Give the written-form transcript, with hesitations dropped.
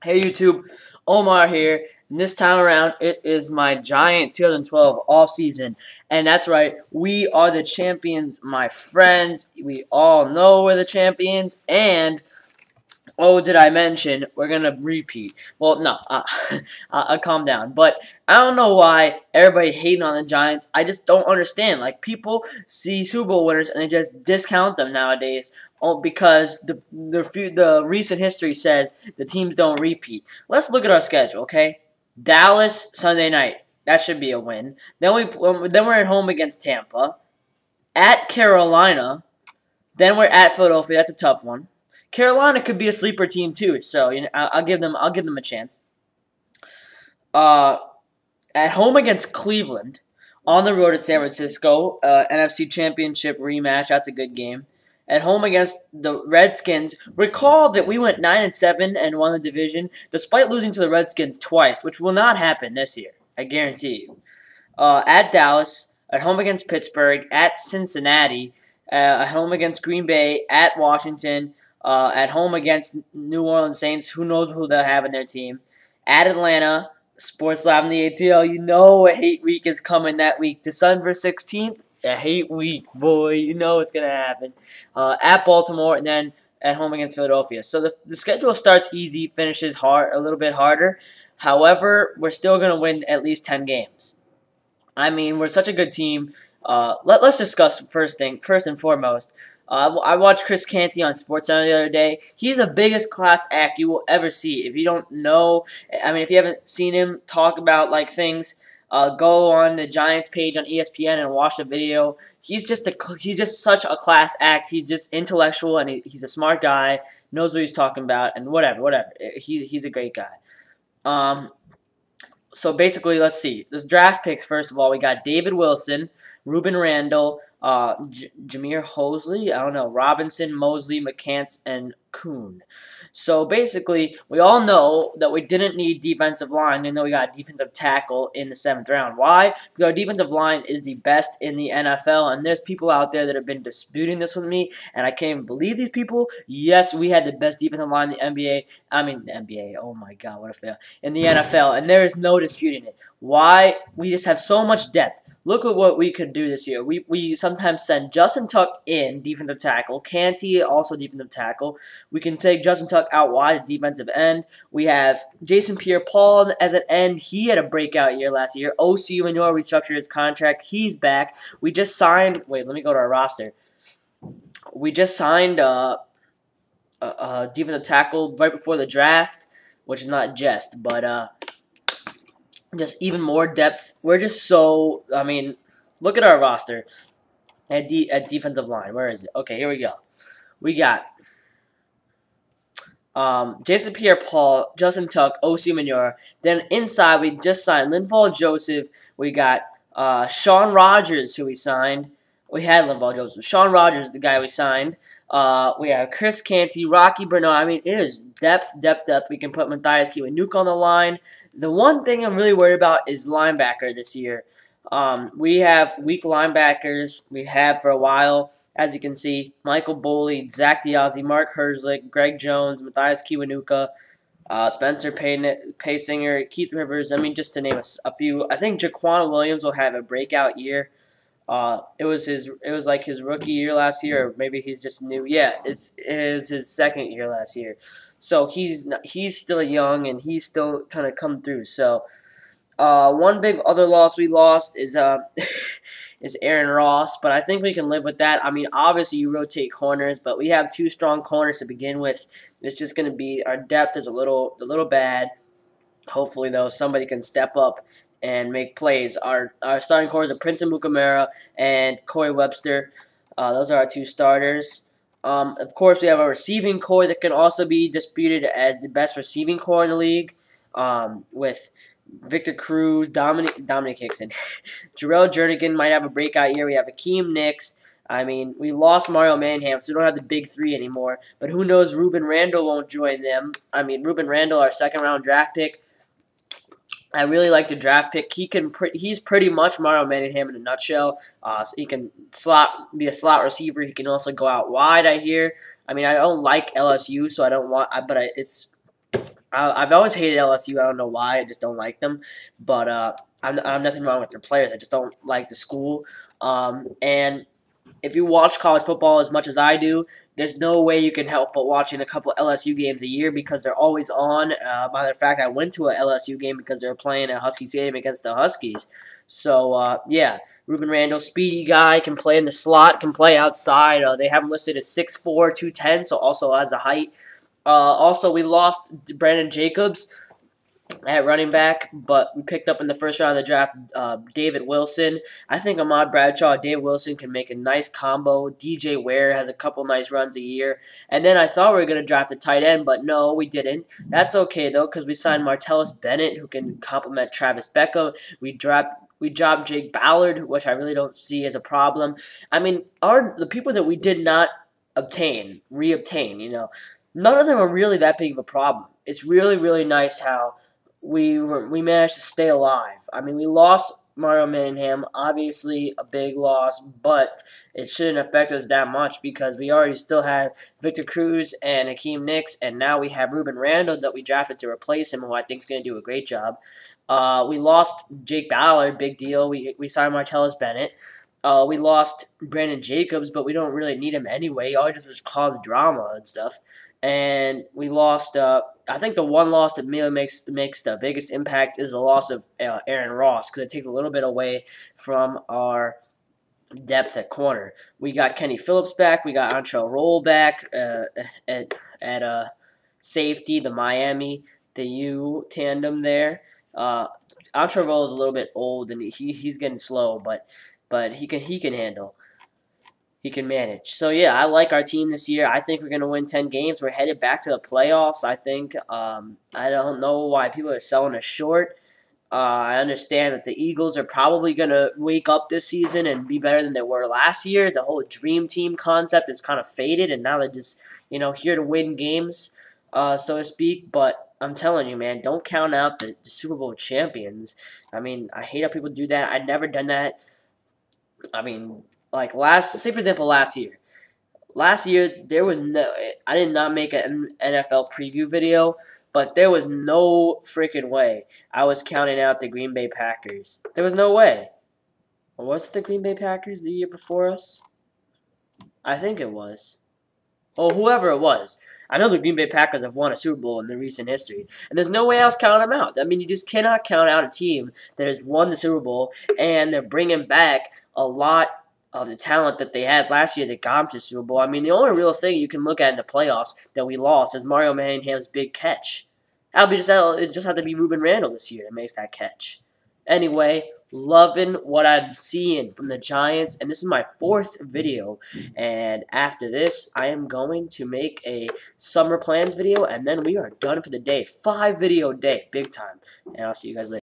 Hey YouTube, Omar here, and this time around it is my Giant 2012 offseason, and that's right, we are the champions, my friends. We all know we're the champions, and oh, did I mention we're gonna repeat? Well, no, I'll calm down. But I don't know why everybody hating on the Giants. I just don't understand. Like people see Super Bowl winners and they just discount them nowadays. Oh, because the recent history says the teams don't repeat. Let's look at our schedule, okay? Dallas Sunday night. That should be a win. Then we're at home against Tampa, at Carolina. Then we're at Philadelphia. That's a tough one. Carolina could be a sleeper team too, so I'll give them a chance. Uh, at home against Cleveland, on the road at San Francisco, NFC Championship rematch. That's a good game. At home against the Redskins, recall that we went 9-7 and won the division, despite losing to the Redskins twice, which will not happen this year. I guarantee you. At Dallas, at home against Pittsburgh, at Cincinnati, at home against Green Bay, at Washington, at home against New Orleans Saints. Who knows who they'll have in their team? At Atlanta, Sports Lab in the ATL. You know a hate week is coming that week. December 16th, a hate week, boy. You know it's going to happen. At Baltimore, and then at home against Philadelphia. So the schedule starts easy, finishes hard, a little bit harder. However, we're still going to win at least 10 games. I mean, we're such a good team. Let's discuss first and foremost. I watched Chris Canty on SportsCenter the other day. He's the biggest class act you will ever see. If you don't know, I mean, if you haven't seen him talk about like things, go on the Giants page on ESPN and watch the video. He's just such a class act. He's just intellectual and he's a smart guy. Knows what he's talking about and whatever. He's a great guy. So basically, let's see. This draft picks, first of all, we got David Wilson, Ruben Randall, Jameer Hosley, I don't know, Robinson, Mosley, McCants, and Kuhn. So basically, we all know that we didn't need defensive line, even though we got defensive tackle in the 7th round. Why? Because our defensive line is the best in the NFL, and there's people out there that have been disputing this with me, and I can't even believe these people. Yes, we had the best defensive line in the NBA. I mean, the NBA, oh my God, what a fail. In the NFL, and there is no disputing it. Why? We just have so much depth. Look at what we could do this year. We sometimes send Justin Tuck in, defensive tackle. Canty, also defensive tackle. We can take Justin Tuck out wide, defensive end. We have Jason Pierre-Paul as an end. He had a breakout year last year. O.C. Manor restructured his contract. He's back. We just signed – wait, let me go to our roster. We just signed a defensive tackle right before the draft, which is not just, but just even more depth. We're just so, I mean, look at our roster at defensive line. Where is it? Okay, here we go. We got Jason Pierre-Paul, Justin Tuck, O.C. Manure. Then inside, we just signed Linval Joseph. We got Sean Rogers, who we signed. We had Linval Joseph. Sean Rogers is the guy we signed. We have Chris Canty, Rocky Bernard. I mean, it is depth. We can put Matthias Kiwanuka on the line. The one thing I'm really worried about is linebacker this year. We have weak linebackers. We have for a while, as you can see, Michael Boley, Zach Diazzi, Mark Herzlich, Greg Jones, Matthias Kiwanuka, Spencer Paysinger, Keith Rivers. I mean, just to name a few. I think Jaquan Williams will have a breakout year. It was like his rookie year last year, or maybe he's just new. Yeah, it is his 2nd year last year. So he's still young and he's still trying to come through. So one big other loss we lost is is Aaron Ross, but I think we can live with that. I mean, obviously you rotate corners, but we have 2 strong corners to begin with. It's just going to be our depth is a little bad. Hopefully though somebody can step up and make plays. Our starting core is Prince Mukamara and Corey Webster. Those are our 2 starters. Of course, we have a receiving core that can also be disputed as the best receiving core in the league, with Victor Cruz, Dominic Hickson. Jarrell Jernigan might have a breakout year. We have Akeem Nicks. I mean, we lost Mario Manham, so we don't have the big 3 anymore. But who knows, Ruben Randall won't join them. I mean, Ruben Randall, our 2nd-round draft pick. I really like the draft pick. He's pretty much Mario Manningham in a nutshell. So he can be a slot receiver. He can also go out wide, I hear. I mean, I don't like LSU, so I don't want. But I've always hated LSU. I don't know why. I just don't like them. But I'm nothing wrong with their players. I just don't like the school. And if you watch college football as much as I do, there's no way you can help but watching a couple LSU games a year because they're always on. Matter of fact, I went to a LSU game because they were playing a Huskies game against the Huskies. So, yeah, Ruben Randall, speedy guy, can play in the slot, can play outside. They have him listed as 6'4", 210, so also has the height. Also, we lost Brandon Jacobs at running back, but we picked up in the first round of the draft David Wilson. I think Ahmad Bradshaw and David Wilson can make a nice combo. DJ Ware has a couple nice runs a year. And then I thought we were going to draft a tight end, but no, we didn't. That's okay, though, because we signed Martellus Bennett, who can complement Travis Beckham. We dropped Jake Ballard, which I really don't see as a problem. I mean, the people that we did not reobtain, none of them are really that big of a problem. It's really, really nice how we managed to stay alive. I mean, we lost Mario Manningham, obviously a big loss, but it shouldn't affect us that much because we already still have Victor Cruz and Hakeem Nicks, and now we have Ruben Randall that we drafted to replace him, who I think is going to do a great job. We lost Jake Ballard, big deal. We signed Martellus Bennett. We lost Brandon Jacobs, but we don't really need him anyway. All he does was cause drama and stuff. And we lost. I think the one loss that really makes the biggest impact is the loss of Aaron Ross because it takes a little bit away from our depth at corner. We got Kenny Phillips back. We got Antrell Roll back at safety. The U tandem there. Antrell Roll is a little bit old and he's getting slow, but he can handle. He can manage. So, yeah, I like our team this year. I think we're going to win 10 games. We're headed back to the playoffs, I think. I don't know why people are selling us short. I understand that the Eagles are probably going to wake up this season and be better than they were last year. The whole dream team concept is kind of faded, and now they're just, here to win games, so to speak. But I'm telling you, man, don't count out the Super Bowl champions. I mean, I hate how people do that. I've never done that. I mean, like say for example, last year. Last year, there was I did not make an NFL preview video, but there was no freaking way I was counting out the Green Bay Packers. There was no way. Or was it the Green Bay Packers the year before us? I think it was. Well, whoever it was. I know the Green Bay Packers have won a Super Bowl in the recent history, and there's no way else counting them out. I mean, you just cannot count out a team that has won the Super Bowl, and they're bringing back a lot of the talent that they had last year that got them to the Super Bowl. I mean, the only real thing you can look at in the playoffs that we lost is Mario Manningham's big catch. It just had to be Ruben Randall this year that makes that catch. Anyway, loving what I'm seeing from the Giants, and this is my 4th video, and after this, I am going to make a summer plans video, and then we are done for the day. 5-video day, big time, and I'll see you guys later.